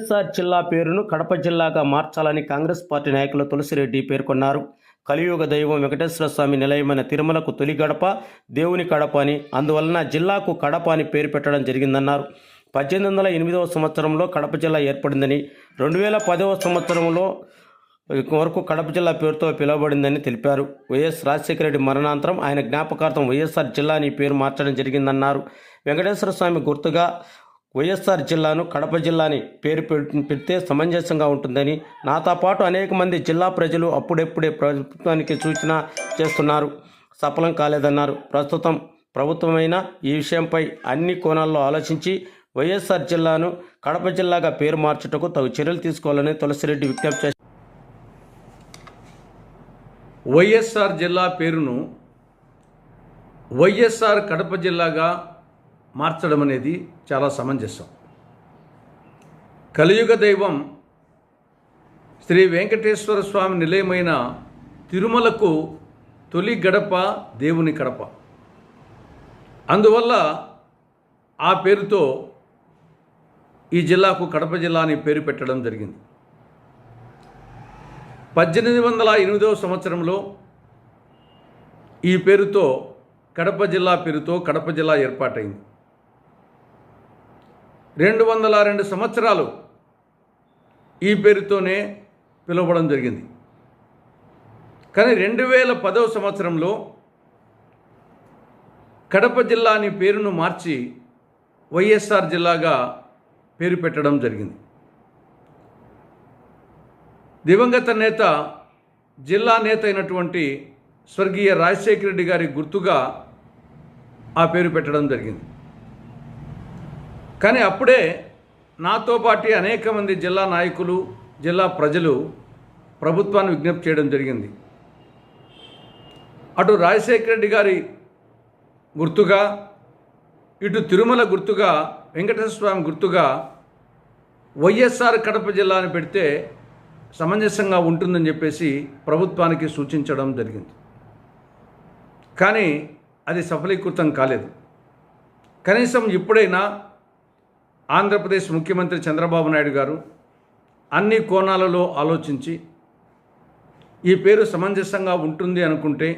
వైఎస్ఆర్ జిల్లా పేరును కడప జిల్లాగా మార్చాలని కాంగ్రెస్ పార్టీ నాయకులు తులసిరెడ్డి పేర్కొన్నారు. కలియుగ దైవం వెంకటేశ్వర స్వామి నిలయమైన తిరుమలకు తొలి గడప దేవుని కడప అని, అందువలన జిల్లాకు కడప అని పేరు పెట్టడం జరిగిందన్నారు. 1808వ సంవత్సరంలో కడప జిల్లా ఏర్పడిందని, 2010వ సంవత్సరంలో వరకు కడప జిల్లా పేరుతో పిలువబడిందని తెలిపారు. వైఎస్ రాజశేఖర రెడ్డి మరణానంతరం ఆయన జ్ఞాపకార్థం వైఎస్ఆర్ జిల్లా అని పేరు మార్చడం జరిగిందన్నారు. వెంకటేశ్వర స్వామి గుర్తుగా వైఎస్ఆర్ జిల్లాను కడప జిల్లాని పేరు పెడితే సమంజసంగా ఉంటుందని, నాతో పాటు అనేక మంది జిల్లా ప్రజలు అప్పుడెప్పుడే ప్రభుత్వానికి సూచన చేస్తున్నారు, సఫలం కాలేదన్నారు. ప్రస్తుతం ప్రభుత్వమైన ఈ విషయంపై అన్ని కోణాల్లో ఆలోచించి వైఎస్ఆర్ జిల్లాను కడప జిల్లాగా పేరు మార్చుటకు తగు చర్యలు తీసుకోవాలని తులసిరెడ్డి విజ్ఞప్తి చేశారు. వైఎస్ఆర్ జిల్లా పేరును వైఎస్ఆర్ కడప జిల్లాగా మార్చడం అనేది చాలా సమంజసం. కలియుగ దైవం శ్రీ వెంకటేశ్వర స్వామి నిలయమైన తిరుమలకు తొలి గడప దేవుని కడప. అందువల్ల ఆ పేరుతో ఈ జిల్లాకు కడప జిల్లా అని పేరు పెట్టడం జరిగింది. 1808వ సంవత్సరంలో ఈ పేరుతో కడప జిల్లా పేరుతో కడప జిల్లా ఏర్పాటైంది. 202 సంవత్సరాలు ఈ పేరుతోనే పిలువబడడం జరిగింది. కానీ 2010వ సంవత్సరంలో కడప జిల్లా అని పేరును మార్చి వైఎస్ఆర్ జిల్లాగా పేరు పెట్టడం జరిగింది. దివంగత నేత, జిల్లా నేత అయినటువంటి స్వర్గీయ రాజశేఖర రెడ్డి గారి గుర్తుగా ఆ పేరు పెట్టడం జరిగింది. కానీ అప్పుడే నాతో పాటు అనేక మంది జిల్లా నాయకులు, జిల్లా ప్రజలు ప్రభుత్వాన్ని విజ్ఞప్తి చేయడం జరిగింది. అటు రాజశేఖర రెడ్డి గారి గుర్తుగా, ఇటు తిరుమల గుర్తుగా, వెంకటేశ్వర స్వామి గుర్తుగా వైఎస్ఆర్ కడప జిల్లా అని పెడితే సమంజసంగా ఉంటుందని చెప్పేసి ప్రభుత్వానికి సూచించడం జరిగింది. కానీ అది సఫలీకృతం కాలేదు. కనీసం ఇప్పుడైనా ఆంధ్రప్రదేశ్ ముఖ్యమంత్రి చంద్రబాబు నాయుడు గారు అన్ని కోణాలలో ఆలోచించి ఈ పేరు సమంజసంగా ఉంటుంది అనుకుంటే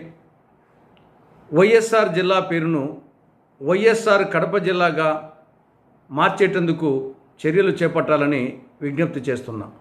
వైఎస్ఆర్ జిల్లా పేరును వైఎస్ఆర్ కడప జిల్లాగా మార్చేటందుకు చర్యలు చేపట్టాలని విజ్ఞప్తి చేస్తున్నాం.